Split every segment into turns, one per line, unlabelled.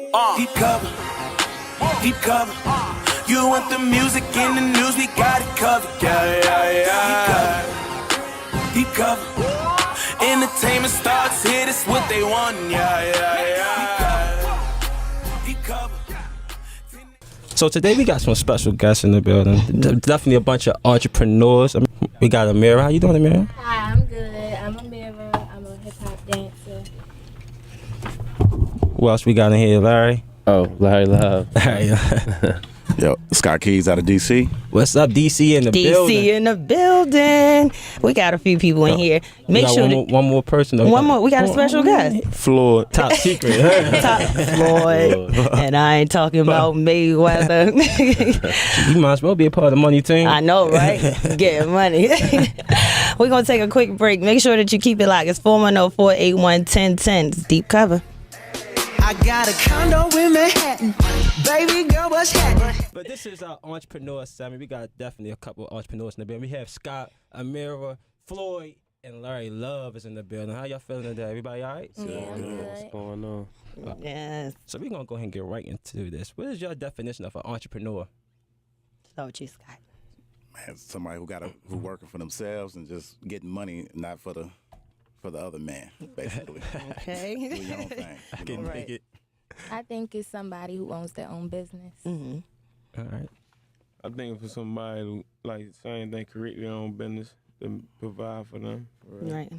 Deep cover, deep cover. You want the music in the news, we got it covered. Yeah. Deep cover. Entertainment starts here, this what they want. Yeah. Deep cover.
So today we got some special guests in the building. Definitely a bunch of entrepreneurs. We got Amira. How you doing, Amira?
Hi, I'm good. I'm Amira. I'm a hip hop dancer.
Who else we got in here? Larry.
Oh, Larry Love.
Yo, Scott Keys out of DC.
What's up, DC in the building?
DC in the building. We got a few people in here. Make sure
one more person.
one more. We got a special guest.
Floyd. Top secret.
Top Floyd. And I ain't talking about Mayweather.
You might as well be a part of the money team.
I know, right? Getting money. We're going to take a quick break. Make sure that you keep it locked. It's 410-481-1010. It's Deep Cover.
I got a condo in Manhattan. Baby girl, what's happening?
But this is our Entrepreneur Summit. We got definitely a couple of entrepreneurs in the building. We have Scott, Amira, Floyd, and Larry Love is in the building. How y'all feeling today? Everybody all right?
What's going on?
Yes.
So we're going to go ahead and get right into this. What is your definition of an entrepreneur?
So what you, Scott?
Man, somebody who working for themselves and just getting money, not for the other man, basically.
Okay.
Do your own thing.
I can make it.
I think it's somebody who owns their own business.
Mm-hmm.
All right.
I think for somebody who, like, same thing, create their own business to provide for them.
Right.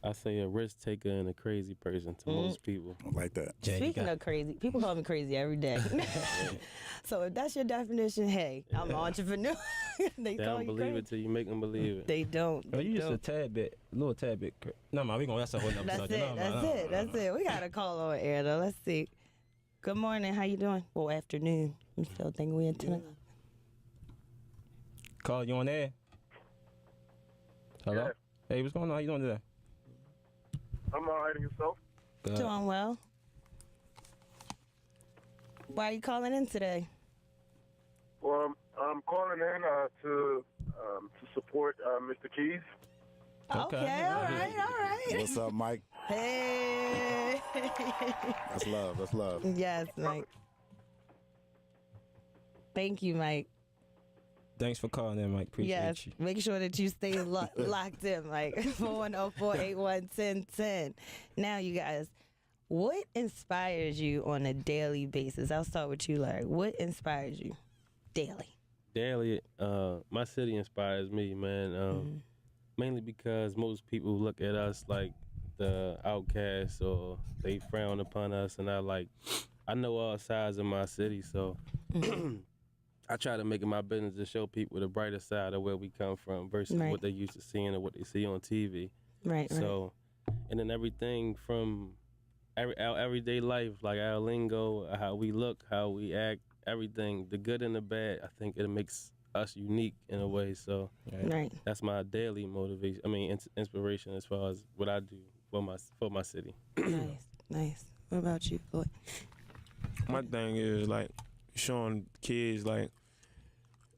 I say a risk taker and a crazy person to most people.
I like that.
Speaking of crazy, people call me crazy every day. So if that's your definition, hey, I'm an entrepreneur. They
They
call
don't
you
believe
crazy.
it till you make them believe it.
They don't.
Oh,
They
you just
don't.
a little tad bit. No, man, that's a whole nother
That's
subject.
it. That's it. We got a call on air though. Let's see. Good morning. How you doing? Well, afternoon. I'm still thinking we in 10 o'clock.
Call you on air. Hello?
Yeah.
Hey, what's going on? How you doing today?
I'm all right, and yourself?
Good.
Doing well. Why are you calling in today?
Well, I'm calling in to support Mr. Keys.
Okay.
All right.
What's up, Mike?
Hey.
That's love. That's love.
Yes, Mike. Thank you, Mike.
Thanks for calling in, Mike. Appreciate
Yes,
you.
make sure that you stay locked in, Mike. 410-481-1010. Now, you guys, what inspires you on a daily basis? I'll start with you, Larry. What inspires you daily?
Daily, my city inspires me, man. Mainly because most people look at us like the outcasts or they frown upon us, and I know all sides of my city, so I try to make it my business to show people the brighter side of where we come from versus
Right.
what they used to seeing or what they see on TV.
Right.
So, and then everything from our everyday life, like our lingo, how we look, how we act, everything, the good and the bad, I think it makes us unique in a way. So
Right.
that's my daily motivation. I mean, inspiration as far as what I do for my city.
Nice. What about you, Floyd?
My thing is, like, showing kids, like,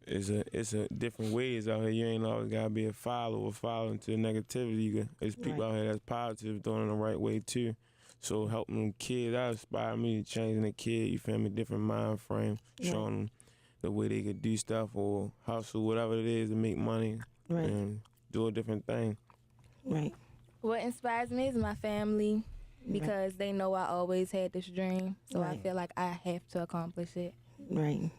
it's a different ways out here. You ain't always got to be a follower into negativity. There's people out here that's positive, doing it the right way, too. So helping them kids, that inspired me to changing the kid, you feel me, different mind frame, showing them the way they could do stuff or hustle, whatever it is to make money and do a different thing.
Right.
What inspires me is my family because they know I always had this dream. So I feel like I have to accomplish it.
Right.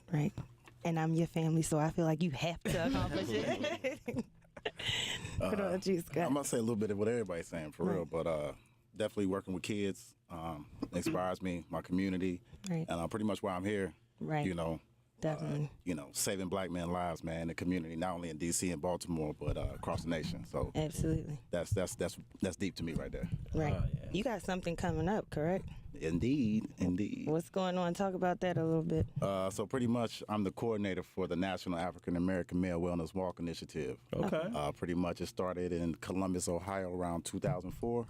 And I'm your family, so I feel like you have to accomplish it. What about you, Scott?
I'm going to say a little bit of what everybody's saying, for real, but definitely working with kids inspires me, my community, and pretty much why I'm here,
Right.
you know.
Definitely.
Saving black men lives, man, in the community, not only in D.C. and Baltimore, but across the nation. So
Absolutely.
that's deep to me right there.
Right. You got something coming up, correct?
Indeed.
What's going on? Talk about that a little bit.
So pretty much, I'm the coordinator for the National African American Male Wellness Walk Initiative.
Okay.
Pretty much, it started in Columbus, Ohio, around 2004.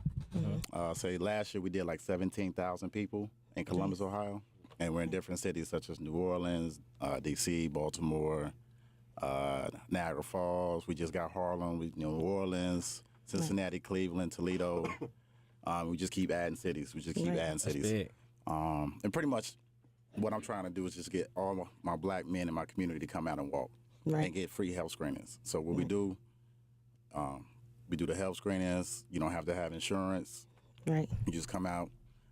Say last year we did like 17,000 people in Columbus, Ohio. And we're in different cities such as New Orleans, D.C., Baltimore, Niagara Falls. We just got Harlem, New Orleans, Cincinnati, Cleveland, Toledo. We just keep adding cities.
That's big.
And pretty much what I'm trying to do is just get all my black men in my community to come out and walk
Right.
and get free health screenings. So what we do the health screenings. You don't have to have insurance.
Right.
You just come out.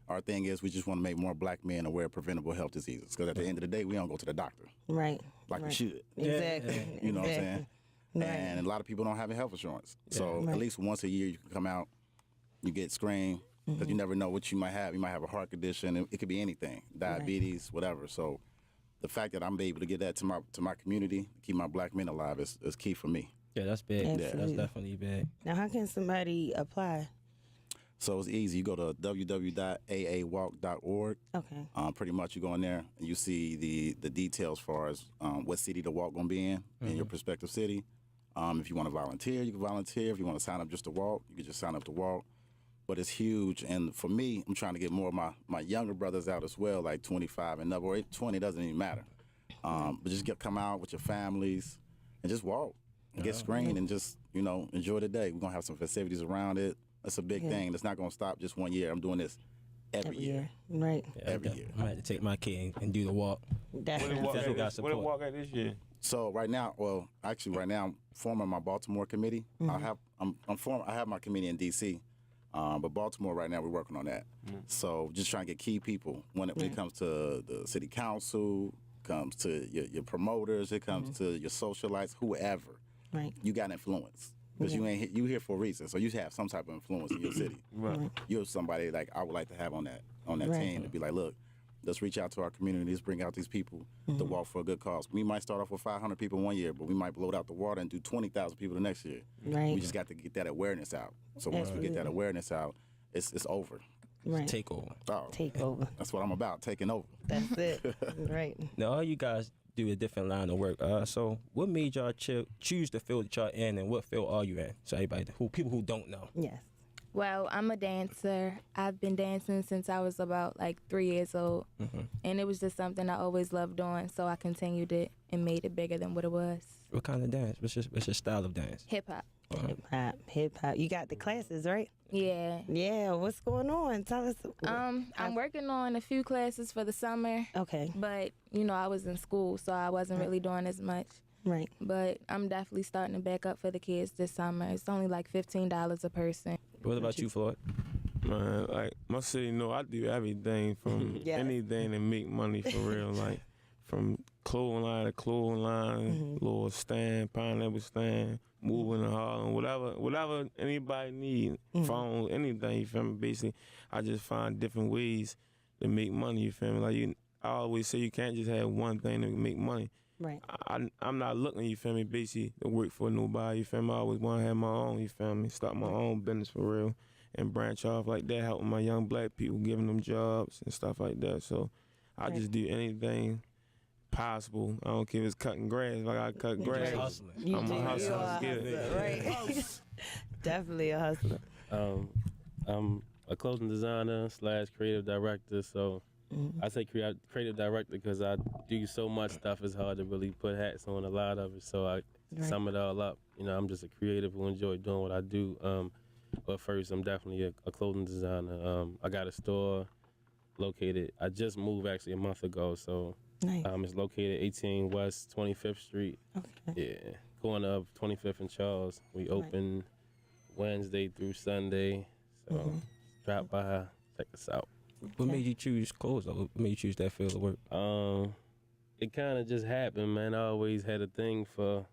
Our thing is we just want to make more black men aware of preventable health diseases. Because at the end of the day, we don't go to the doctor
Right.
like we
Right.
should.
Exactly.
You know what I'm saying?
Exactly. Right.
And a lot of people don't have health insurance. So
Right.
at least once a year you can come out, you get screened, because you never know what you might have. You might have a heart condition. It could be anything, diabetes, whatever. So the fact that I'm able to get that to my community, keep my black men alive, is key for me.
Yeah, that's big.
Absolutely.
That's definitely big.
Now, how can somebody apply?
So it's easy. You go to www.aawalk.org.
Okay.
Pretty much you go in there and you see the details as far as what city the walk going to be in your prospective city. If you want to volunteer, you can volunteer. If you want to sign up just to walk, you can just sign up to walk. But it's huge. And for me, I'm trying to get more of my younger brothers out as well, like 25 and up, or 20, doesn't even matter. But just come out with your families and just walk and get screened and just, enjoy the day. We're going to have some festivities around it. That's a big thing. It's not going to stop just one year. I'm doing this every year.
Right.
Yeah,
Every year.
I might have to take my kid and do the walk.
Definitely.
Definitely got
What
support.
the walk at this year?
So right now, I'm forming my Baltimore committee. I have my committee in D.C., but Baltimore right now we're working on that. So just trying to get key people when it comes to the city council, comes to your promoters, it comes to your socialites, whoever.
Right.
You got influence because you here for a reason. So you have some type of influence in your city.
Right.
You're somebody like I would like to have on that
Right.
team to be like, look, let's reach out to our communities, bring out these people to walk for a good cause. We might start off with 500 people one year, but we might blow it out the water and do 20,000 people the next year.
Right.
We just got to get that awareness out. So once we get that awareness out, it's over.
Right.
Take over.
Oh,
Take over.
that's what I'm about, taking over.
That's it. Right.
Now, all you guys do a different line of work. So, what made y'all choose the field that y'all in, and what field are you in? So, people who don't know.
Yes.
Well, I'm a dancer. I've been dancing since I was about 3 years old. And it was just something I always loved doing. So I continued it and made it bigger than what it was.
What kind of dance? What's your style of dance?
Hip hop.
Hip hop. You got the classes, right?
Yeah.
Yeah. What's going on? Tell us.
I'm working on a few classes for the summer.
Okay.
But, I was in school, so I wasn't really doing as much.
Right.
But I'm definitely starting to back up for the kids this summer. It's only $15 a person.
What about you, Floyd?
Man, like my city know I do everything from
Yes.
anything to make money for real. Like from clothing line to clothing line, little stand, pineapple stand, moving in Harlem, whatever anybody need, phone, anything, you feel me? Basically, I just find different ways to make money, you feel me? Like I always say you can't just have one thing to make money.
Right.
I'm not looking, you feel me, basically to work for nobody, you feel me? I always want to have my own, you feel me? Start my own business for real and branch off like that, helping my young black people, giving them jobs and stuff like that. So I just do anything possible. I don't care if it's cutting grass. If I got to cut grass,
hustling.
You
I'm
do.
a hustler.
You are
Let's
a
get it.
hustler, right? Definitely a hustler.
I'm a clothing designer / creative director, so I say creative director because I do so much stuff. It's hard to really put hats on a lot of it, so I sum it all up. I'm just a creative who enjoy doing what I do. But first, I'm definitely a clothing designer. I got a store located. I just moved actually a month ago, so
Nice.
it's located 18 West 25th Street.
Okay.
Yeah, corner of 25th and Charles. We open Wednesday through Sunday, so drop by, check us out.
What made you choose clothes, though? What made you choose that field of work?
It kind of just happened, man. I always had a thing for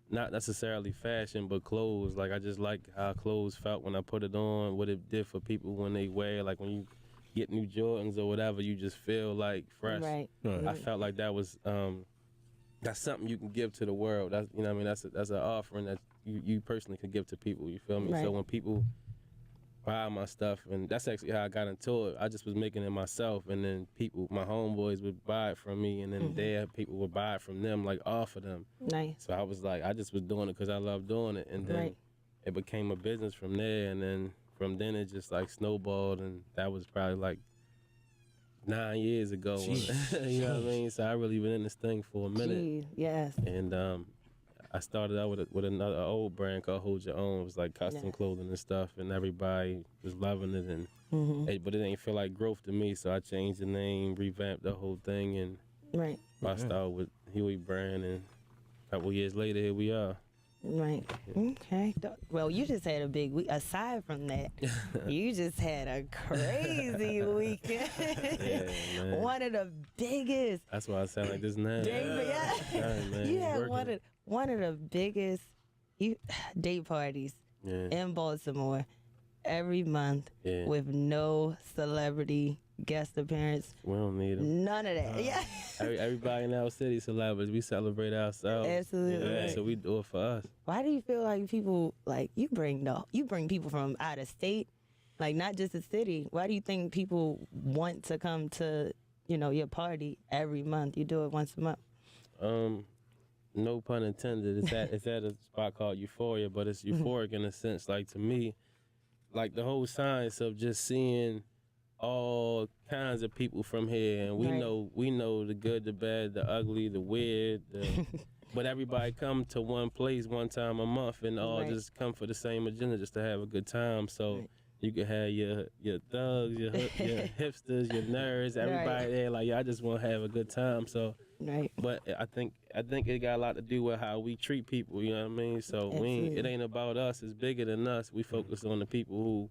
not necessarily fashion, but clothes. Like, I just like how clothes felt when I put it on, what it did for people when they wear. Like, when you get new Jordans or whatever, you just feel like fresh.
Right.
I felt like that was that's something you can give to the world. That's that's an offering that you personally can give to people. You feel me?
Right.
So when people buy my stuff, and that's actually how I got into it. I just was making it myself, and then people, my homeboys, would buy it from me, and then their people would buy it from them, like off of them.
Nice.
So I was like, I just was doing it because I love doing it, and then it became a business from there, and then from then it just like snowballed, and that was probably like 9 years ago. You know what I mean? So I really been in this thing for a minute.
Jeez, yes.
And I started out with another old brand called Hold Your Own. It was like custom clothing and stuff, and everybody was loving it. And But it ain't feel like growth to me, so I changed the name, revamped the whole thing, and
Right.
I started with Huey Brand, and a couple years later, here we are.
Right. Okay. Well, you just had a big week. Aside from that, you just had a crazy weekend.
Yeah, man.
One of the biggest.
That's why I sound like this now.
Yeah.
Dang, man,
You had
working.
one of the biggest day parties
Yeah.
in Baltimore every month
Yeah.
with no celebrity guest appearance.
We don't need them.
None of that. Yeah.
Everybody in our city celebrities. We celebrate ourselves.
Absolutely.
Yeah, so we do it for us.
Why do you feel like people like you bring people from out of state, like not just the city? Why do you think people want to come to your party every month? You do it once a month.
No pun intended. It's at a spot called Euphoria, but it's euphoric in a sense. Like to me, like the whole science of just seeing all kinds of people from here, and we
Right.
know the good, the bad, the ugly, the weird. But everybody come to one place one time a month, and all
Right.
just come for the same agenda, just to have a good time. So.
Right.
You can have your thugs, your hipsters, your nerds, everybody
Right.
there. Like, I just want to have a good time. So,
Right.
but I think it got a lot to do with how we treat people. You know what I mean? So
Absolutely.
it ain't about us. It's bigger than us. We focus on the people who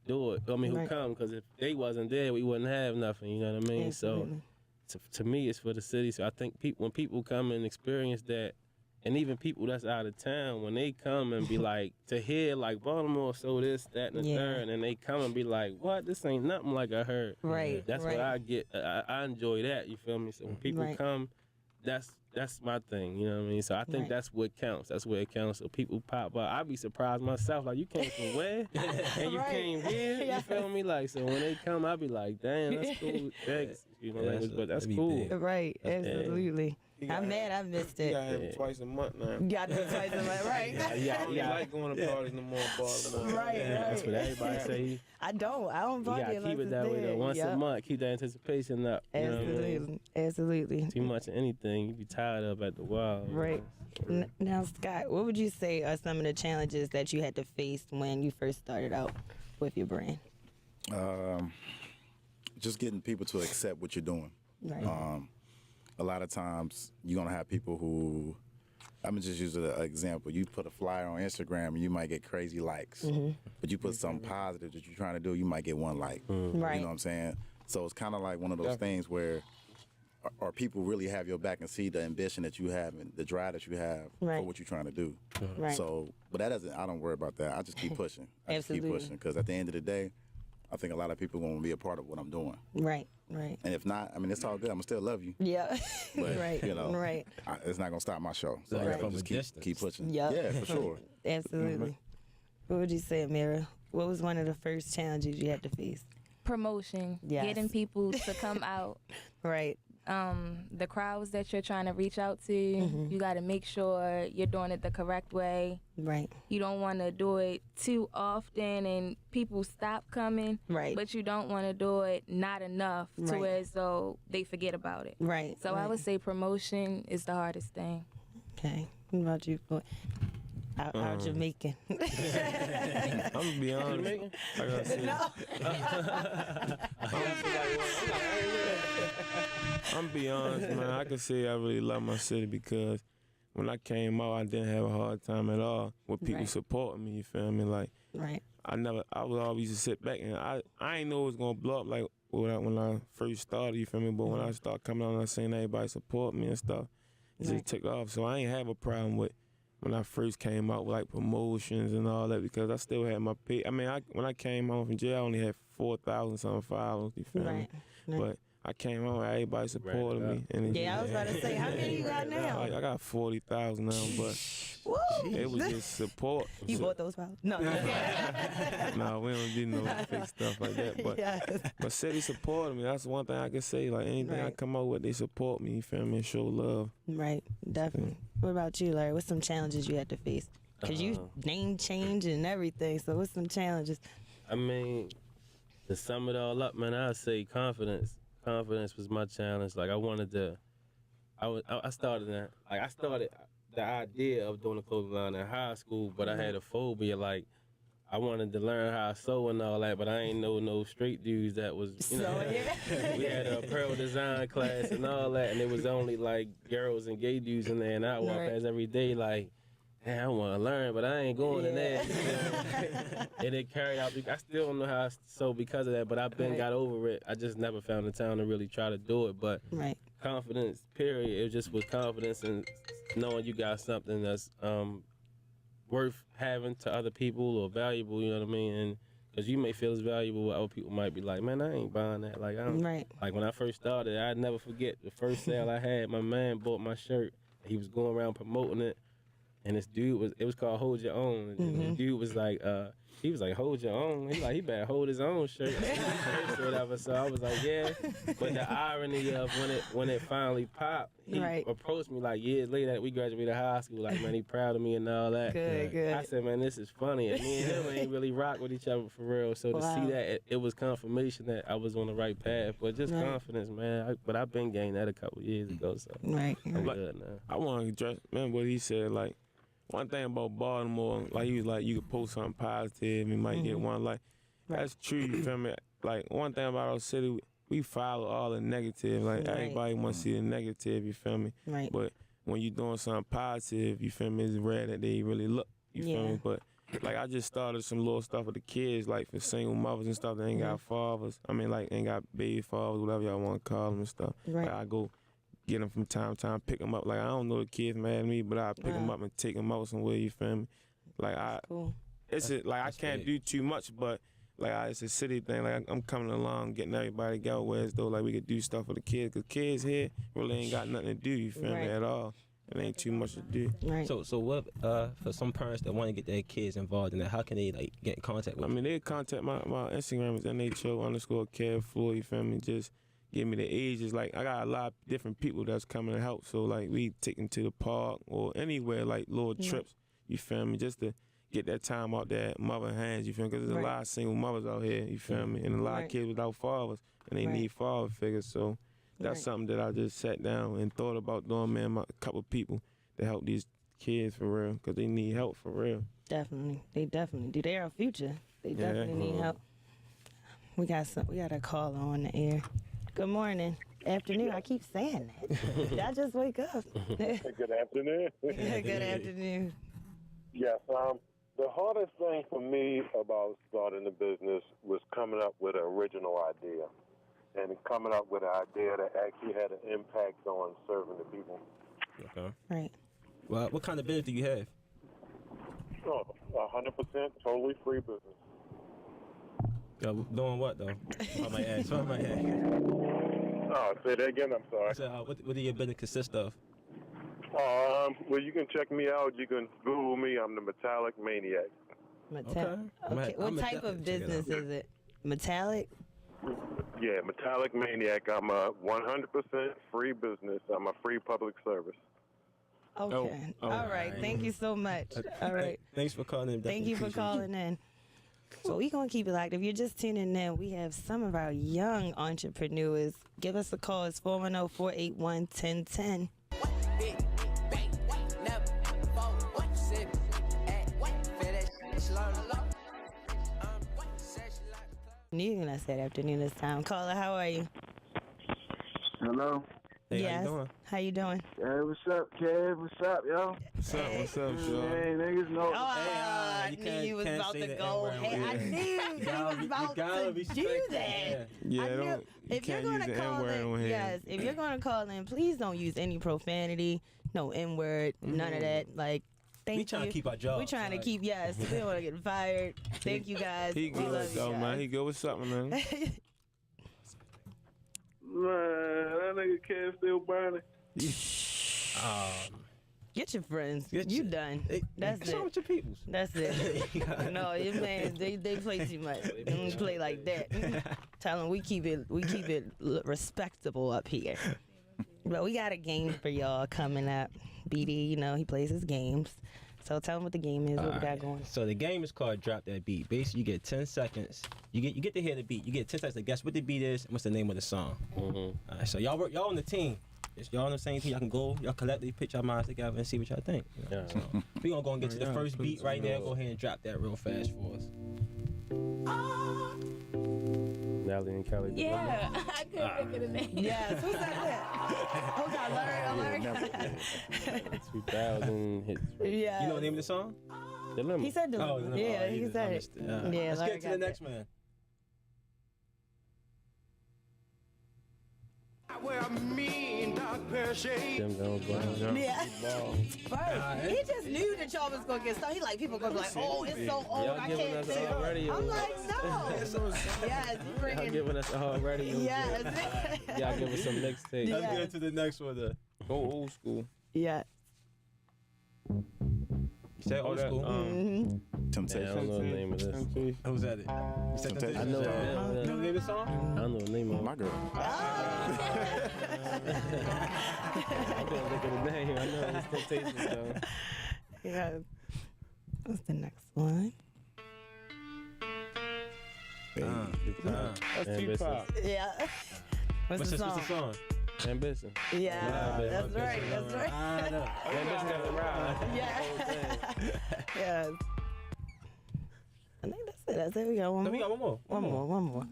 do it. I mean, who
Right.
come? Because if they wasn't there, we wouldn't have nothing. You know what I mean?
Absolutely.
So to me, it's for the city. So I think when people come and experience that, and even people that's out of town, when they come and be like, to hear like Baltimore, so this, that, and the
Yeah.
third, and they come and be like, what? This ain't nothing like I heard.
Right.
That's
right.
what I get. I enjoy that. You feel me? So when people
Right.
come, that's my thing. You know what I mean? So I think
Right.
that's what counts. That's where it counts. So people pop up. I be surprised myself. Like, you came from where? And you
Right.
came here?
Yes.
You feel me? Like, so when they come, I be like, damn, that's cool. Thanks. You know,
Yeah,
language, but that's
that'd be
cool.
big.
Right. Absolutely. I'm mad I missed
You
it.
gotta have it twice a month now.
Got to twice a month, right?
I don't like going to parties no more in Baltimore.
Right,
That's what
right.
everybody say.
I don't
You
party
gotta
unless
keep it
it's
that way though.
there.
Once a
Yup.
month, keep that anticipation up. You know what I mean?
Absolutely. Absolutely.
Too much of anything, you be tired of at the while. you
Right.
know?
Now, Scott, what would you say are some of the challenges that you had to face when you first started out with your brand?
Just getting people to accept what you're doing.
Right.
A lot of times you're gonna have people who, I'm gonna just use an example. You put a flyer on Instagram and you might get crazy likes, but you put something positive that you're trying to do, you might get one like.
Right.
You know what I'm saying? So it's kind of like one of those things where, are people really have your back and see the ambition that you have and the drive that you have for
Right.
what you're trying to do.
Right.
So, but that doesn't. I don't worry about that. I just keep pushing. I just keep
Absolutely.
pushing because at the end of the day, I think a lot of people want to be a part of what I'm doing.
Right. Right.
And if not, I mean, it's all good. I'm gonna still love you.
Yeah.
But,
right.
you know,
Right.
It's not gonna stop my show. So
Like
I gotta
from
just
a distance.
keep pushing.
Yup.
Yeah, for sure.
Absolutely. What would you say, Amira? What was one of the first challenges you had to face?
Promotion,
Yes.
getting people to come out.
Right.
The crowds that you're trying to reach out to, you got to make sure you're doing it the correct way.
Right.
You don't want to do it too often and people stop coming.
Right.
But you don't want to do it not enough to
Right.
where as though they forget about it.
Right.
So I
right.
would say promotion is the hardest thing.
Okay. What about you? Our Jamaican.
I'm gonna be honest. Like I said, I'm be honest, man. I can say I really love my city because when I came out, I didn't have a hard time at all with people
Right.
supporting me. You feel me? Like
Right.
I would always just sit back and I ain't know it was gonna blow up like when I first started. You feel me? But when I started coming out and I seen everybody support me and stuff, it
Right.
just took off. So I ain't have a problem with when I first came out with like promotions and all that because I still had my pay. I mean, when I came home from jail, I only had 4,000 something followers. You feel me?
Right. Right.
But I came home, everybody supported me. And it
Yeah, I was about to say, how many you got now?
Like, I got 40,000 now, but
Woo!
it was just support.
You bought those files? No.
No, we don't do no fake stuff like that. But
Yes.
but city supported me. That's one thing I can say. Like anything I
Right.
come out with, they support me. You feel me? And show love.
Right. Definitely. What about you, Larry? What's some challenges you had to face? Because you name change and everything. So what's some challenges?
I mean, to sum it all up, man, I'd say confidence. Confidence was my challenge. Like I started the idea of doing a clothing line in high school, but I had a phobia. Like I wanted to learn how to sew and all that, but I ain't know no straight dudes that was, you know. We had a apparel design class and all that, and it was only like girls and gay dudes in there, and I walk past every day like, man, I want to learn, but I ain't going in there. And it carried out. I still don't know how to sew because of that, but I've been got over it. I just never found the time to really try to do it, but confidence, period. It just was confidence and knowing you got something that's worth having to other people or valuable, you know what I mean? And because you may feel it's valuable, other people might be like, man, I ain't buying that. Like, I don't, like when I first started, I'd never forget the first sale I had. My man bought my shirt. He was going around promoting it. And this dude it was called Hold Your Own. And the dude was like, hold your own. He better hold his own shirt or whatever. So I was like, yeah. But the irony of when it finally popped, he approached me like years later that we graduated high school. Like, man, he proud of me and all that. Good. I said, man, this is funny. And me and him ain't really rock with each other for real. So to see that, it was confirmation that I was on the right path. But just confidence, man. But I've been gaining that a couple years ago. So I'm good now.
I want to address, remember what he said, like, one thing about Baltimore, like he was like, you could post something positive, you might get one like. That's true, you feel me? Like, one thing about our city, we follow all the negative. Like, everybody want to see the negative, you feel me? But when you doing something positive, you feel me, it's rare that they really look, you feel me? But, like, I just started some little stuff with the kids, like for single mothers and stuff that ain't got fathers. I mean, like, ain't got baby fathers, whatever y'all want to call them and stuff. Like, I go get them from time to time, pick them up. Like, I don't know the kids mad at me, but I pick them up and take them out somewhere, you feel me? Like, I can't do too much, but like, it's a city thing. Like, I'm coming along, getting everybody together where as though like we could do stuff for the kids, because kids here really ain't got nothing to do, you feel me, at all. It ain't too much to do.
So what, for some parents that want to get their kids involved in that, how can they like get in contact with you?
I mean, they contact my Instagram is NHO_Kev Floyd, you feel me? Just give me the ages. Like, I got a lot of different people that's coming to help. So, like, we take them to the park or anywhere, like, little trips, you feel me? Just to get that time out there, mother hands, you feel me? Because there's a lot of single mothers out here, you feel me? And a lot of kids without fathers, and they need father figures. So, that's something that I just sat down and thought about doing, man, a couple people to help these kids for real, because they need help for real.
Definitely. They definitely do. They're our future. They definitely need help. We got a caller on the air. Good morning. Afternoon. I keep saying that. Did I just wake up?
Good afternoon.
Good afternoon.
Yes, the hardest thing for me about starting the business was coming up with an original idea and coming up with an idea that actually had an impact on serving the people.
Okay.
Right.
Well, what kind of business do you have?
Oh, 100% totally free business.
Doing what, though? I might ask.
Oh, say that again. I'm sorry.
So, what do your business consist of?
Well, you can check me out. You can Google me. I'm the Metallic Maniac.
Okay. What type of business is it? Metallic?
Yeah, Metallic Maniac. I'm a 100% free business. I'm a free public service.
Okay. All right. Thank you so much. All right.
Thanks for calling in.
Thank you for calling in. So we're going to keep it live. If you're just tuning in, we have some of our young entrepreneurs. Give us a call. It's 410-481-1010. Needing us that afternoon this time. Caller, how are you?
Hello.
Hey,
yes.
how you doing?
How you doing?
Hey, what's up, Kev? What's up, yo?
What's up, Sean?
Hey, niggas know.
I knew you was about to go. Hey, I knew you was about to do that.
Yeah,
if you're going to call in, if you're going to call in, please don't use any profanity, no N-word, none of that. Like, thank you.
We trying to keep our jobs.
We trying to keep, we don't want to get fired. Thank you, guys.
He good, though, man. He good with something, man.
Man, that nigga Kev still burning.
Get your friends. You done. That's it.
With your peoples.
That's it. No, your man, they play too much. They don't play like that. Tell them we keep it respectable up here. But we got a game for y'all coming up. BD, he plays his games. So tell them what the game is, what we got going.
So the game is called Drop That Beat. Basically, you get 10 seconds. You get to hear the beat. You get 10 seconds to guess what the beat is and what's the name of the song. All right, so y'all on the team. It's y'all on the same team. Y'all can go, y'all collectively put your minds together and see what y'all think. You know?
Yeah.
So, we gonna go and get to the
Yeah,
first
please,
beat right now.
no.
Go ahead and drop that real fast for us.
Natalie and Kelly.
Yeah, I couldn't think of the name.
Yes, who said that? Hold on, Larry.
Never,
2000 hits.
Yeah.
You know the name of the song?
Dilemma.
He said the.
Oh,
Yeah, he said it. Yeah,
Let's
Larry
get to
got
the
that.
next man.
Jim Jones Brown.
Yeah.
Ball.
Right. He just knew that y'all was gonna get started. He like people gonna be like, oh, it's so old,
Y'all
I
giving
can't
us
think.
all radio.
I'm like, no. Yes, you
Y'all
bringing.
giving us all radio.
Yes.
Y'all give us some mixtapes.
Yeah.
Let's get to the next one.
Go old school.
Yeah.
You said old
that,
school.
Yeah, I
Temptation.
don't know the name of this.
Who's that? You said
Temptation.
I know
You
it.
know the name of the song?
I don't know the name of it.
My girl.
I couldn't look at the name. I know it's Temptation, though.
Yeah. What's the next one?
That's
Ambition.
Tupac.
Yeah. What's the song?
What's the song?
Ambition.
Yeah, that's right. That's right.
Ambition got the ride.
Yeah. Yes. I think that's it. That's it. We got one
No,
more.
we got one more.
One more.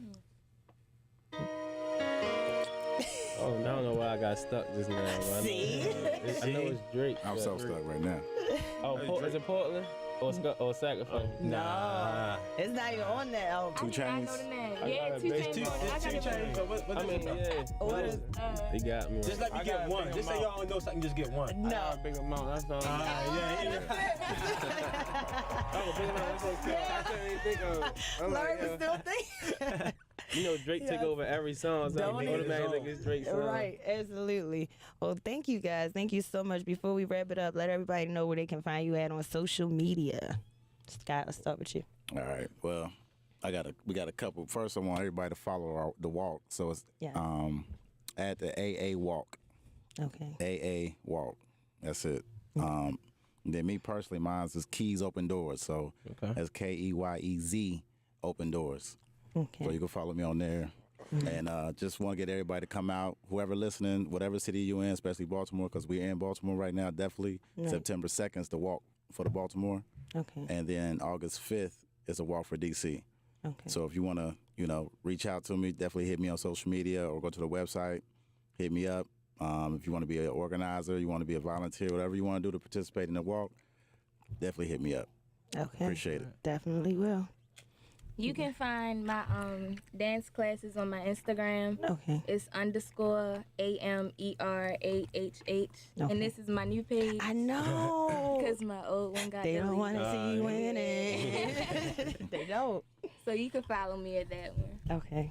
Oh, I don't know why I got stuck just now. But
See?
I know it's Drake.
I'm
but-
so stuck right now.
Oh, is it Portland? Or Sacrifice?
Nah.
It's not even on that album.
2
I
Chainz.
know the name.
I
Yeah,
got it.
2
It's
Chainz.
Two
I got it.
chains. What
I mean, yeah.
What is-
He got me.
Just let me
I
get
gotta
one.
think
Just say
about-
y'all don't know so I can just get one.
I got
No.
a big amount. That's all.
Yeah.
Oh, big amount. That's okay. I couldn't even think of it. I'm
Larry
like,
was still thinking.
You know, Drake take
Yes.
over every song, so
Don't
I
he?
automatically think it's Drake's song.
Right, absolutely. Well, thank you guys. Thank you so much. Before we wrap it up, let everybody know where they can find you at on social media. Scott, let's start with you.
All right. Well, we got a couple. First, I want everybody to follow the walk. So it's
Yeah.
at the AA Walk.
Okay.
AA Walk. That's it. Then me personally, mine's is Keys Open Doors. So
Okay.
that's KEYEZ Open Doors.
Okay.
So you can follow me on there. And just want to get everybody to come out, whoever listening, whatever city you in, especially Baltimore, because we're in Baltimore right now, definitely.
Right.
September 2nd is the walk for the Baltimore.
Okay.
And then August 5th is a walk for DC.
Okay.
So if you want to, reach out to me, definitely hit me on social media or go to the website, hit me up. If you want to be an organizer, you want to be a volunteer, whatever you want to do to participate in the walk, definitely hit me up.
Okay.
Appreciate it.
Definitely will.
You can find my dance classes on my Instagram.
Okay.
It's _AMERAHH.
Okay.
And this is my new page.
I know.
Because my old one got
They don't
deleted.
want to see you winning. They don't.
So you can follow me at that one.
Okay.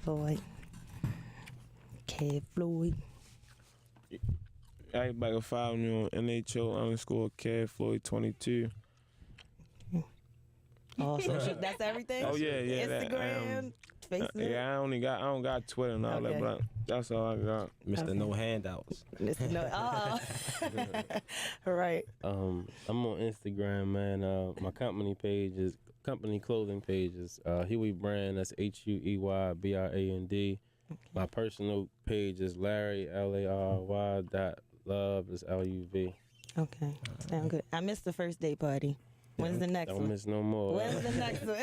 Floyd. Kev Floyd.
Everybody can follow me on NHO_CadFloyd22.
Oh, social. That's everything?
Oh yeah.
Instagram, Facebook.
Yeah, I don't got Twitter and all
Okay.
that, but that's all I got.
Mr.
Okay.
No Handouts.
Listen, no. Oh. All right.
I'm on Instagram, man. My company clothing page is Huey Brand. That's HUEYBRAND. My personal page is Larry LARY.love is LUV.
Okay. Sound good. I missed the first day party. When's the next
Don't
one?
miss no more.
When's the next one?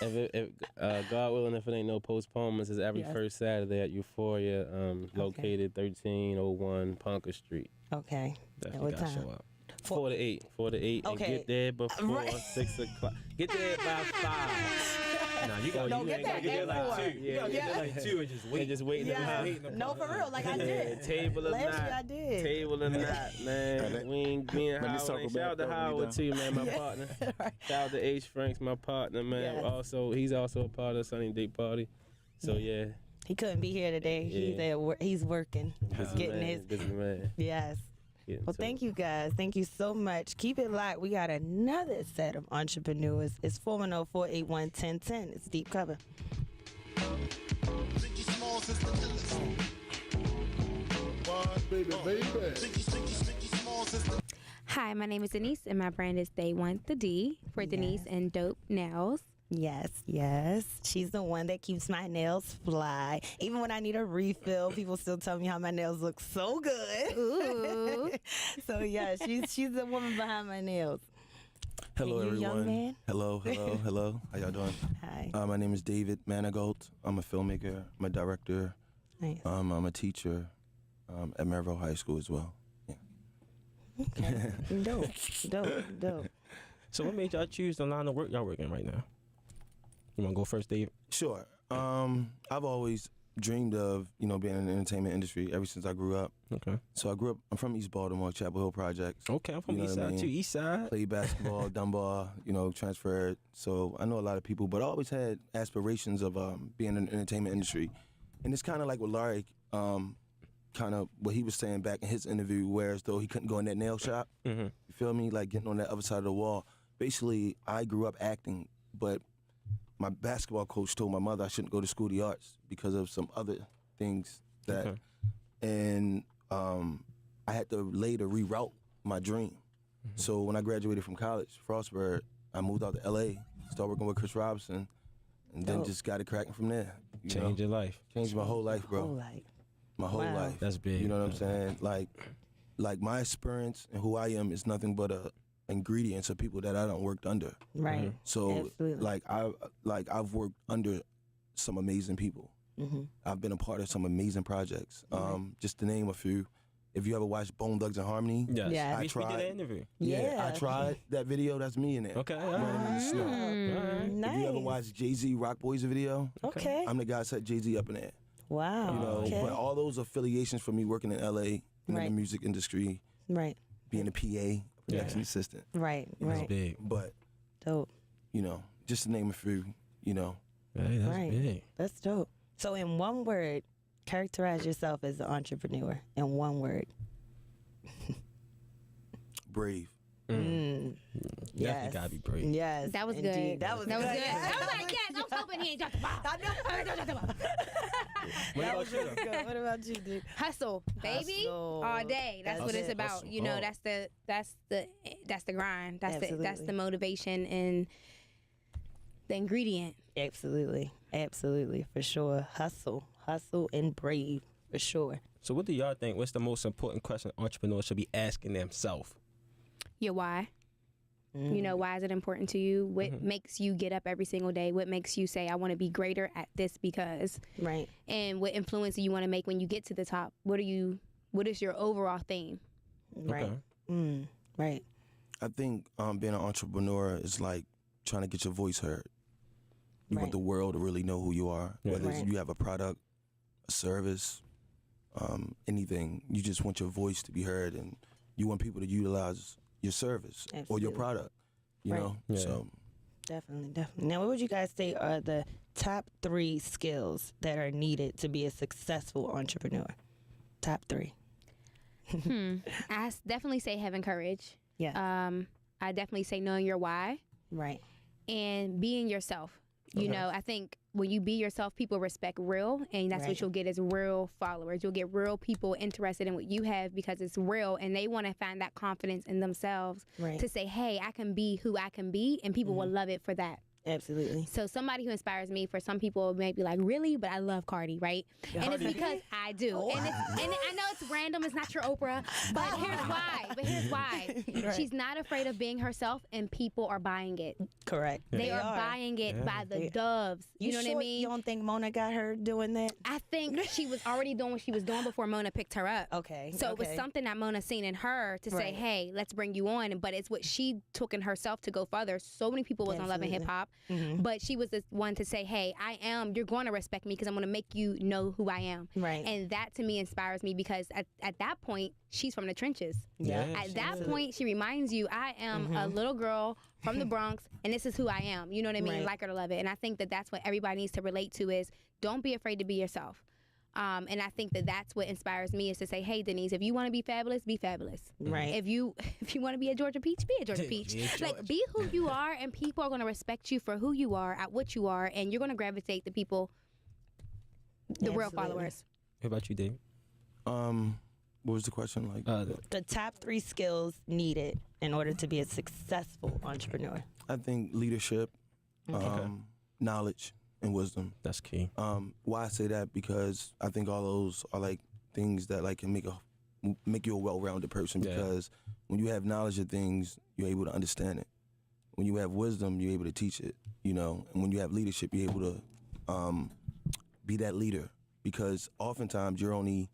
If God willing, if it ain't no postponements, it's every
Yes.
first Saturday at Euphoria, located 1301 Punker Street.
Okay.
Definitely
what
gotta
time?
show up.
4 to 8. 4 to 8.
Okay.
And get there before
Right.
6 o'clock. Get there by 5.
Nah, you got
No,
you
get
ain't gotta
there
get
at
like
4.
two. You gotta get there like 2 and just wait.
And just waiting in the
Yeah.
house.
No, for real. Like I did.
Table or
Last
not.
year I did.
Table or not, man. We ain't being
Let me
Howard.
circle
Shout
back
out to
though when you
Howard
done.
too, man, my partner.
Right.
Shout out to H. Franks, my partner, man.
Yes.
He's also a part of the Sunny Day Party. So yeah,
He couldn't be here today. He's
Yeah.
at work. He's working. He's getting
man,
his.
busy man.
Yes.
Getting
Well,
to
thank
it.
you guys. Thank you so much. Keep it locked. We got another set of entrepreneurs. It's 410-481-1010. It's Deep Cover.
Hi, my name is Denise, and my brand is Day One The D for Denise and Dope Nails.
Yes, yes. She's the one that keeps my nails fly. Even when I need a refill, people still tell me how my nails look so good.
Ooh.
So yeah, she's the woman behind my nails.
Hello,
And you, young
everyone.
man?
Hello. How y'all doing?
Hi.
My name is David Manigault. I'm a filmmaker. I'm a director.
Nice.
I'm a teacher at Maryville High School as well. Yeah.
Dope.
So what made y'all choose the line of work y'all working right now? You want to go first, Dave?
Sure. I've always dreamed of, being in the entertainment industry ever since I grew up.
Okay.
So I'm from East Baltimore, Chapel Hill Projects.
Okay, I'm from
You know
East
what I
Side
mean?
too. East Side.
Played basketball, Dunbar, transferred. So I know a lot of people, but I always had aspirations of being in the entertainment industry. And it's kind of like what Larry, kind of what he was saying back in his interview, whereas though he couldn't go in that nail shop.
Mm-hmm.
You feel me? Like getting on that other side of the wall. Basically, I grew up acting, but my basketball coach told my mother I shouldn't go to school of the arts because of some other things that,
Okay.
and I had to later reroute my dream. So when I graduated from college, Frostburg, I moved out to LA, started working with Chris Robinson, and then
Dope.
just got it cracking from there. You know?
Change your life.
Changed my whole life, bro.
Whole life.
My whole
Wow.
life.
That's big.
You know what I'm saying? Like my experience and who I am is nothing but ingredients of people that I done worked under.
Right.
So
Absolutely.
I've worked under some amazing people.
Mm-hmm.
I've been a part of some amazing projects. Just to name a few. If you ever watched Bone Thugs and Harmony,
Yes.
Yeah.
We
I
did
tried.
that interview.
Yeah.
I tried that video. That's me in there.
Okay.
Running in the snow.
Alright.
Nice.
If you ever watched Jay-Z Rock Boys video,
Okay.
I'm the guy that set Jay-Z up in there.
Wow.
You know,
Okay.
but all those affiliations for me working in LA and in the
Right.
music industry,
Right.
being a PA, production assistant.
Right.
That's
Right.
big.
But,
Dope.
just to name a few,
Hey, that's
Right.
big.
That's dope. So, in one word, characterize yourself as an entrepreneur. In one word.
brave.
You definitely gotta be brave.
Yes.
That was
indeed.
good.
That was
That was
good.
good. I was like, yes, I was hoping he ain't talked about.
What
That
about
was
you,
really
though?
good. What about you, dude?
Hustle, baby,
Hustle.
all day. That's what
That's
it's
it.
about.
Hustle.
You know,
Oh.
that's the grind. That's
Absolutely.
the motivation and the ingredient.
Absolutely. Absolutely. For sure. Hustle and brave. For sure.
So what do y'all think? What's the most important question entrepreneurs should be asking themselves?
Your why. You know, why is it important to you? What makes you get up every single day? What makes you say, I want to be greater at this because?
Right.
And what influence do you want to make when you get to the top? What is your overall theme?
Right.
Okay.
Right.
I think being an entrepreneur is like trying to get your voice heard. You
Right.
want the world to really know who you are, whether
Right.
you have a product, a service, anything. You just want your voice to be heard, and you want people to utilize your service or your
Absolutely.
product. You
Right.
know,
Yeah.
so
Definitely. Now, what would you guys say are the top 3 skills that are needed to be a successful entrepreneur? Top 3.
Definitely say having courage.
Yeah.
I definitely say knowing your why
Right.
and being yourself. You know, I think when you be yourself, people respect real, and that's
Right.
what you'll get is real followers. You'll get real people interested in what you have because it's real, and they want to find that confidence in themselves
Right.
to say, hey, I can be who I can be, and people will love it for that.
Absolutely.
So somebody who inspires me, for some people may be like, really? But I love Cardi, right? And it's because I do. And I know it's random, it's not your Oprah, but here's why.
Right.
She's not afraid of being herself, and people are buying it.
Correct.
They are buying it by the doves. You know what I mean?
You don't think Mona got her doing that?
I think she was already doing what she was doing before Mona picked her up.
Okay.
So it was
okay.
something that Mona seen in her to say,
Right.
hey, let's bring you on. But it's what she took in herself to go further. So many people was on Love and Hip Hop, but she was the one to say, hey, you're going to respect me because I'm going to make you know who I am.
Right.
And that to me inspires me because at that point, she's from the trenches.
Yeah.
At that point, she reminds you, I am a little girl from the Bronx, and this is who I am. You know what I mean?
Right.
Like her to love it. And I think that that's what everybody needs to relate to is don't be afraid to be yourself. And I think that that's what inspires me is to say, hey, Denise, if you want to be fabulous, be fabulous.
Right.
If you want to be a Georgia Peach, be a Georgia Peach.
Be a
Like,
Georgia.
be who you are, and people are going to respect you for who you are, at what you are, and you're going to gravitate the people, the real
Absolutely.
followers.
What about you, Dave?
what was the question? Like,
The top 3 skills needed in order to be a successful entrepreneur.
I think leadership, knowledge and wisdom.
That's key.
Why I say that? Because I think all those are like things that like can make you a well-rounded person.
Yeah.
Because when you have knowledge of things, you're able to understand it. When you have wisdom, you're able to teach it. You know, and when you have leadership, you're able to be that leader. Because oftentimes you're only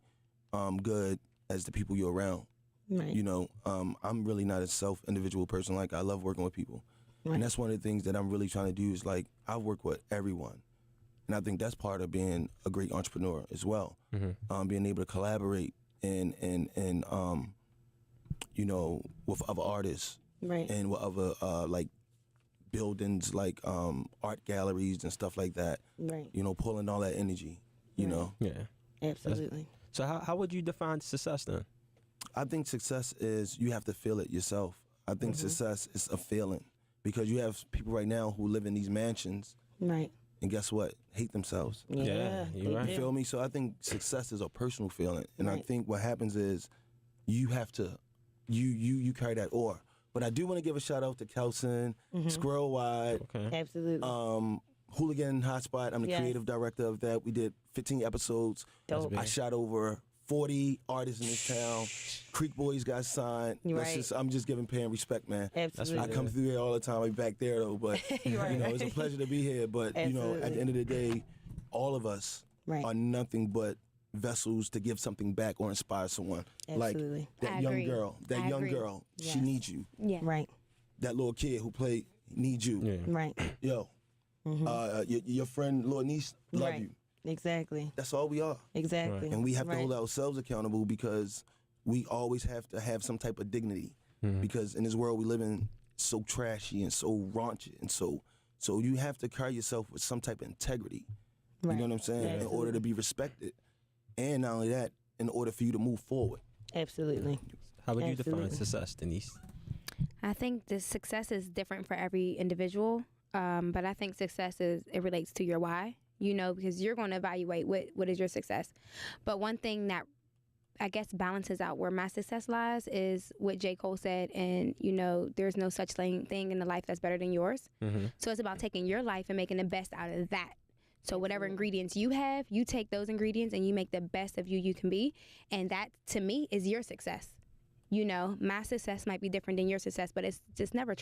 good as the people you're around.
Right.
You know, I'm really not a self-individual person. Like, I love working with people.
Right.
And that's one of the things that I'm really trying to do is, like, I work with everyone. And I think that's part of being a great entrepreneur as well. Being able to collaborate and you know, with other artists.
Right.
And with other, like, buildings, like art galleries and stuff like that.
Right.
You know, pulling all that energy, you know.
Yeah.
Absolutely.
So how would you define success then?
I think success is you have to feel it yourself. I think success is a feeling because you have people right now who live in these mansions.
Right.
And guess what? Hate themselves.
Yeah, you're right.
You feel me? So I think success is a personal feeling. And I think what happens is you have to, you carry that aura. But I do want to give a shout out to Kelson, Squirrel Wide.
Absolutely.
Hooligan Hotspot. I'm the creative director of that. We did 15 episodes.
Dope.
I shot over 40 artists in this town. Creek Boys got signed. I'm just giving paying respect, man.
Absolutely.
I come through here all the time. I'm back there though, but you know, it's a pleasure to be here. But you know, at the end of the day, all of us are nothing but vessels to give something back or inspire someone.
Absolutely.
Like that young girl. That young girl. She needs you.
Yeah. Right.
That little kid who played needs you.
Yeah.
Right.
Yo. Your friend, little niece, love you.
Exactly.
That's all we are.
Exactly.
And we have to hold ourselves accountable because we always have to have some type of dignity. Because in this world we live in, so trashy and so raunchy, and so you have to carry yourself with some type of integrity. You know what I'm saying? In order to be respected, and not only that, in order for you to move forward.
Absolutely.
How would you define success, Denise?
I think the success is different for every individual, but I think success it relates to your why. You know, because you're going to evaluate what is your success. But one thing that I guess balances out where my success lies is what J. Cole said, and, you know, there's no such thing in the life that's better than yours. So it's about taking your life and making the best out of that. So whatever ingredients you have, you take those ingredients and you make the best of you can be. And that, to me, is your success. You know, my success might be different than your success, but it's just never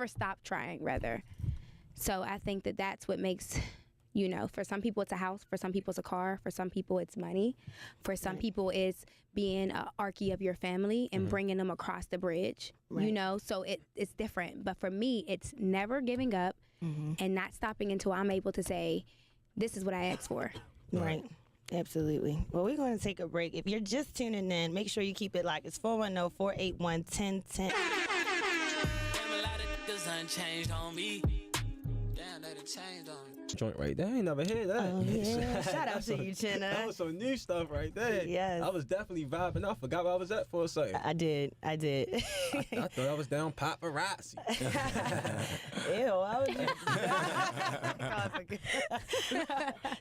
stop trying, rather. So I think that that's what makes... You know, for some people it's a house, for some people it's a car, for some people it's money, for some people it's being an archie of your family and bringing them across the bridge, you know, so it's different. But for me, it's never giving up and not stopping until I'm able to say, this is what I asked for.
Right. Absolutely. Well, we're going to take a break. If you're just tuning in, make sure you keep it locked. It's 410-481-1010.
Damn, a lot of niggas unchanged on me. Damn, they done changed on me.
Joint right there. I ain't never heard that.
Oh, yeah. Shout out to you, Chinna.
That was some new stuff right there.
Yes.
I was definitely vibing. I forgot where I was at for a second.
I did.
I thought I was down paparazzi.
Ew, I was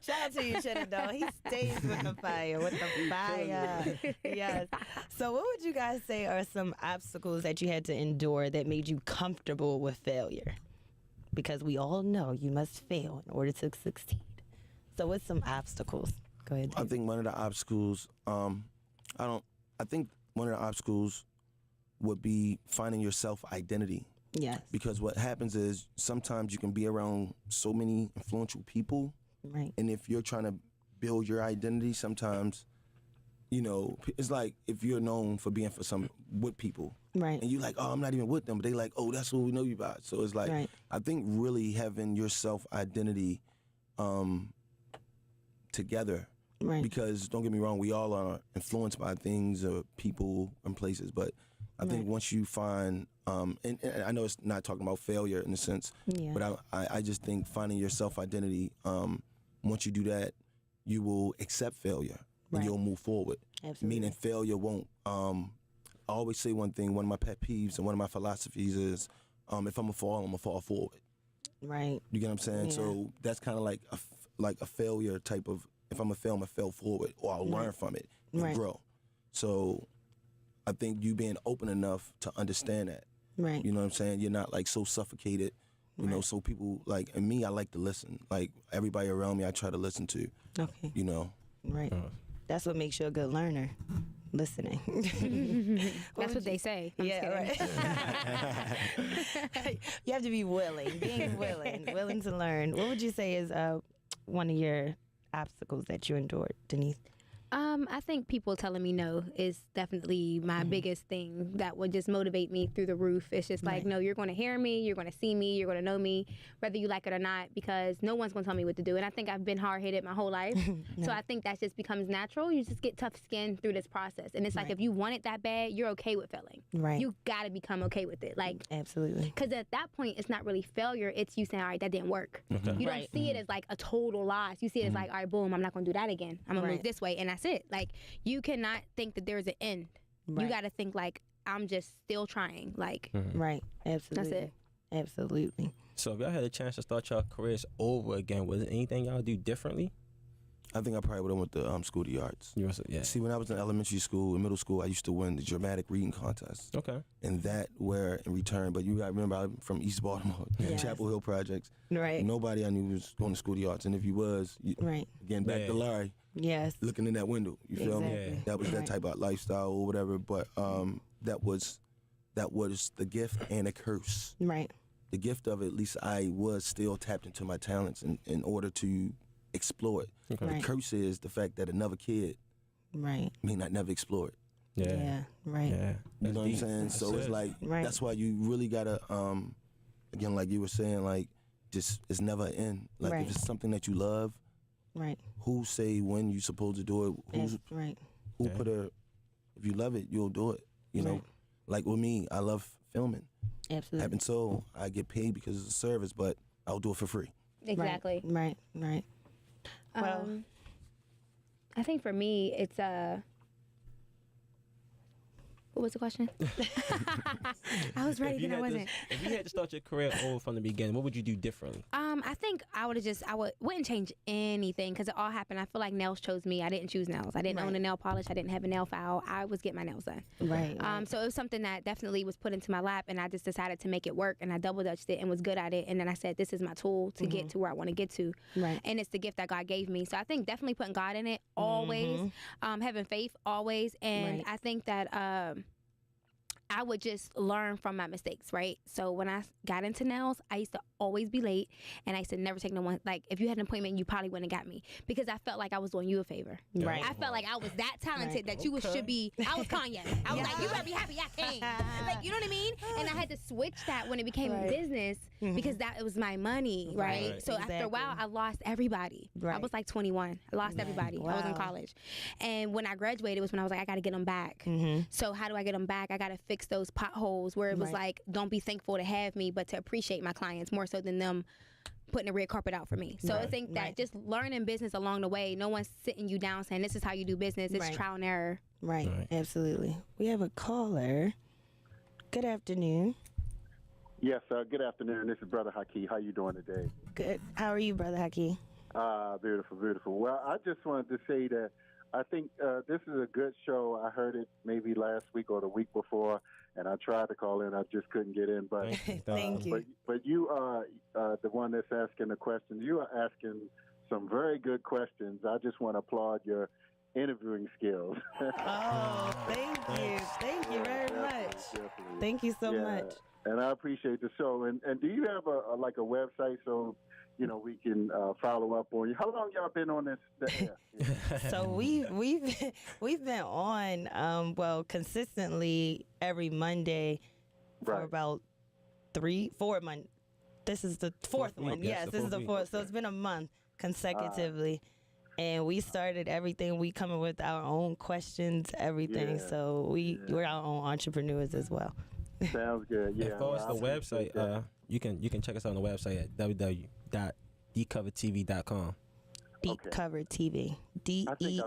shout out to you, Chinna, though. He stays with the fire, Yes. So what would you guys say are some obstacles that you had to endure that made you comfortable with failure? Because we all know you must fail in order to succeed. So what's some obstacles? Go ahead.
I think one of the obstacles, I think one of the obstacles would be finding your self-identity.
Yes.
Because what happens is sometimes you can be around so many influential people.
Right.
And if you're trying to build your identity, sometimes, you know, it's like if you're known for being with people.
Right.
And you're like, oh, I'm not even with them. But they like, oh, that's what we know you by. So it's like, I think really having your self-identity together.
Right.
Because don't get me wrong, we all are influenced by things or people and places. But I think once you find, and I know it's not talking about failure in a sense, but I just think finding your self-identity, once you do that, you will accept failure and you'll move forward.
Absolutely.
Meaning failure won't, I always say one thing, one of my pet peeves and one of my philosophies is, if I'm going to fall, I'm going to fall forward.
Right.
You get what I'm saying?
Yeah.
So that's kind of like a failure type of, if I'm going to fail, I'm going to fail forward, or I'll learn from it and grow. So I think you being open enough to understand that.
Right.
You know what I'm saying? You're not like so suffocated You know, so people like, and me, I like to listen. Like everybody around me, I try to listen to.
Okay.
You know.
Right. That's what makes you a good learner. Listening.
That's what they say. I'm just kidding.
Right. You have to be willing, willing to learn. What would you say is one of your obstacles that you endured, Denise?
I think people telling me no is definitely my biggest thing that would just motivate me through the roof. It's just like, no, you're going to hear me, you're going to see me, you're going to know me, whether you like it or not, because no one's going to tell me what to do. And I think I've been hard-headed my whole life. So I think that just becomes natural. You just get tough skin through this process. And it's like, if you want it that bad, you're okay with failing.
Right.
You got to become okay with it. Like,
absolutely.
Because at that point, it's not really failure. It's you saying, all right, that didn't work. You don't see it as like a total loss. You see it as like, all right, boom, I'm not going to do that again. I'm going to move this way. And that's it. Like, you cannot think that there's an end. You got to think like, I'm just still trying. Like,
right. Absolutely.
That's it.
Absolutely.
So if y'all had a chance to start your careers over again, was there anything y'all do differently?
I think I probably would have went to school of the arts.
Yeah.
See, when I was in elementary school and middle school, I used to win the dramatic reading contest.
Okay.
And that where in return, but you got to remember, I'm from East Baltimore, Chapel Hill Projects.
Right.
Nobody I knew was going to school of the arts, and if you was, again back to Larry.
Yes.
Looking in that window, you feel me? That was that type of lifestyle or whatever. But that was the gift and a curse.
Right.
The gift of it, at least I was still tapped into my talents in order to explore it.
Okay.
The curse is the fact that another kid may not never explore it.
Yeah. Right.
Yeah.
You know what I'm saying? So it's like that's why you really gotta again, like you were saying, like just it's never an end. Like if it's something that you love, who say when you supposed to do it? Who put a if you love it, you'll do it. You know? Like with me, I love filming.
Absolutely.
Happen so I get paid because it's a service, but I'll do it for free.
Exactly.
Right.
Well, I think for me, it's what was the question? I was ready and I wasn't.
If you had to start your career over from the beginning, what would you do differently?
I think I wouldn't change anything because it all happened. I feel like nails chose me. I didn't choose nails. I didn't own a nail polish. I didn't have a nail file. I was getting my nails done.
Right.
So it was something that definitely was put into my lap, and I just decided to make it work, and I double dutched it and was good at it. And then I said, this is my tool to get to where I want to get to.
Right.
And it's the gift that God gave me. So I think definitely putting God in it always, having faith always, and I think that I would just learn from my mistakes, right? So when I got into nails, I used to always be late, and I used to never take no one. Like, if you had an appointment, you probably wouldn't have got me because I felt like I was doing you a favor.
Right.
I felt like I was that talented that you should be. I was Kanye. I was like, you better be happy I came. Like, you know what I mean? And I had to switch that when it became a business because it was my money, right? So after a while, I lost everybody. I was like 21. I lost everybody. I was in college. And when I graduated was when I was like, I got to get them back. So how do I get them back? I got to fix those potholes where it was like, don't be thankful to have me, but to appreciate my clients more so than them putting a red carpet out for me. So I think that just learning business along the way, no one's sitting you down saying this is how you do business. It's trial and error.
Right. Absolutely. We have a caller. Good afternoon.
Yes, good afternoon. This is Brother Haki. How you doing today?
Good. How are you, Brother Haki?
Beautiful, beautiful. Well, I just wanted to say that I think this is a good show. I heard it maybe last week or the week before, and I tried to call in. I just couldn't get in. But
Thank you.
But you are the one that's asking the questions. You are asking some very good questions. I just want to applaud your interviewing skills.
Oh, thank you. Thank you very much.
Definitely.
Thank you so much.
And I appreciate the show. And do you have a website so we can follow up on you? How long y'all been on this?
So we've been on consistently every Monday for about 3-4 months. This is the fourth one. Yes, this is the fourth. So it's been a month consecutively. And we started everything. We coming with our own questions, everything. So we're our own entrepreneurs as well.
Sounds good. Yeah.
As far as the website, you can check us out on the website at www.dcovertv.com.
Decover TV.
I think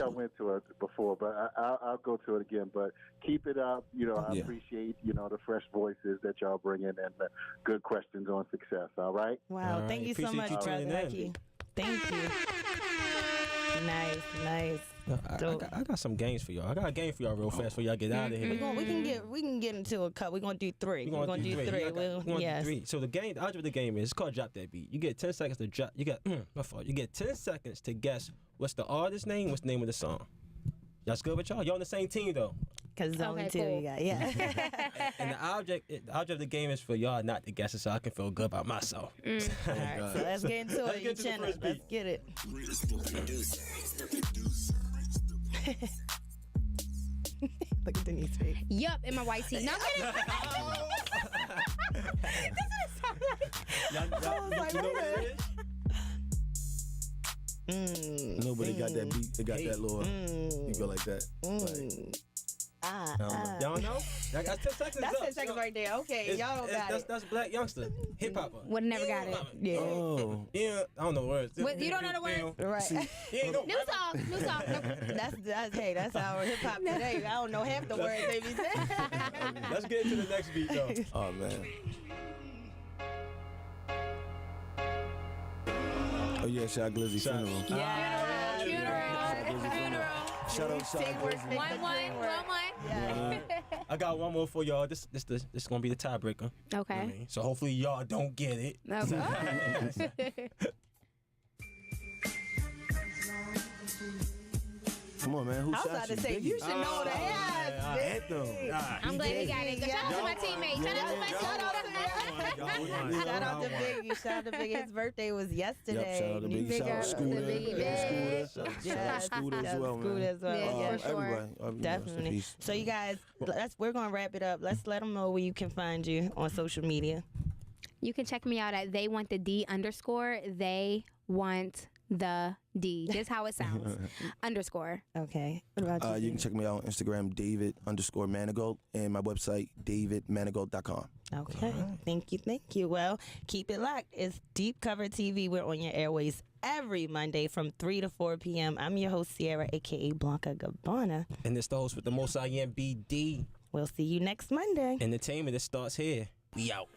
I went to it before, but I'll go to it again. But keep it up. I appreciate the fresh voices that y'all bring in and the good questions on success. All right.
Wow. Thank you so much, Brother Haki. Thank you. Nice.
I got some games for y'all. I got a game for y'all real fast before y'all get out of here.
We can get into a cut. We're gonna do three. We're gonna do three.
We're gonna do three. So the object of the game is it's called Drop That Beat. You get 10 seconds to drop. You got my fault. You get 10 seconds to guess what's the artist's name, what's the name of the song. That's good with y'all. Y'all on the same team though.
Cause it's only two you got, yeah.
And the object of the game is for y'all not to guess it, so I can feel good about myself.
All right, so let's get into it. Let's get it. Look at Denise's face.
Yup, in my white tee. No, I'm kidding.
Nobody got that beat. They got that little. You go like that.
Y'all know? That's 10 seconds.
That's 10 seconds right there. Okay, y'all got it.
That's Black Youngster, hip hopper.
Would never got it.
Yeah.
Oh.
Yeah, I don't know the words.
You don't know the words?
Right.
New song.
That's our hip hop today. I don't know half the words they be saying.
Let's get into the next beat though.
Oh man. Oh yeah, Shy Glizzy funeral.
Yeah.
Funeral.
Shout out Shy Glizzy.
1-1.
I got one more for y'all. This is gonna be the tiebreaker.
Okay.
So hopefully y'all don't get it.
Okay.
Come on, man. Who
I was
shot
about
you?
to say, you should know the
Anthem.
I'm glad we got it. Shout out to my teammate. Shout out to my teammate.
Shout out to Biggie. Shout out to Biggie. His birthday was yesterday.
Yep, shout out to Biggie. Shout out Scooter. Shout out Scooter as well, man.
Scooter as well.
Yeah, for sure.
Everybody.
Definitely. So you guys, we're gonna wrap it up. Let's let them know where you can find you on social media.
You can check me out at _. They want the D. Just how it sounds. _.
Okay. What about
you can check me out on Instagram, David_Manigault, and my website, davidmanigault.com.
Okay. Thank you. Well, keep it locked. It's Deep Cover TV. We're on your airways every Monday from 3 to 4 p.m. I'm your host, Sierra, a.k.a. Blanca Gabbana.
And it's the host with the most IMBD.
We'll see you next Monday.
Entertainment, it starts here. We out.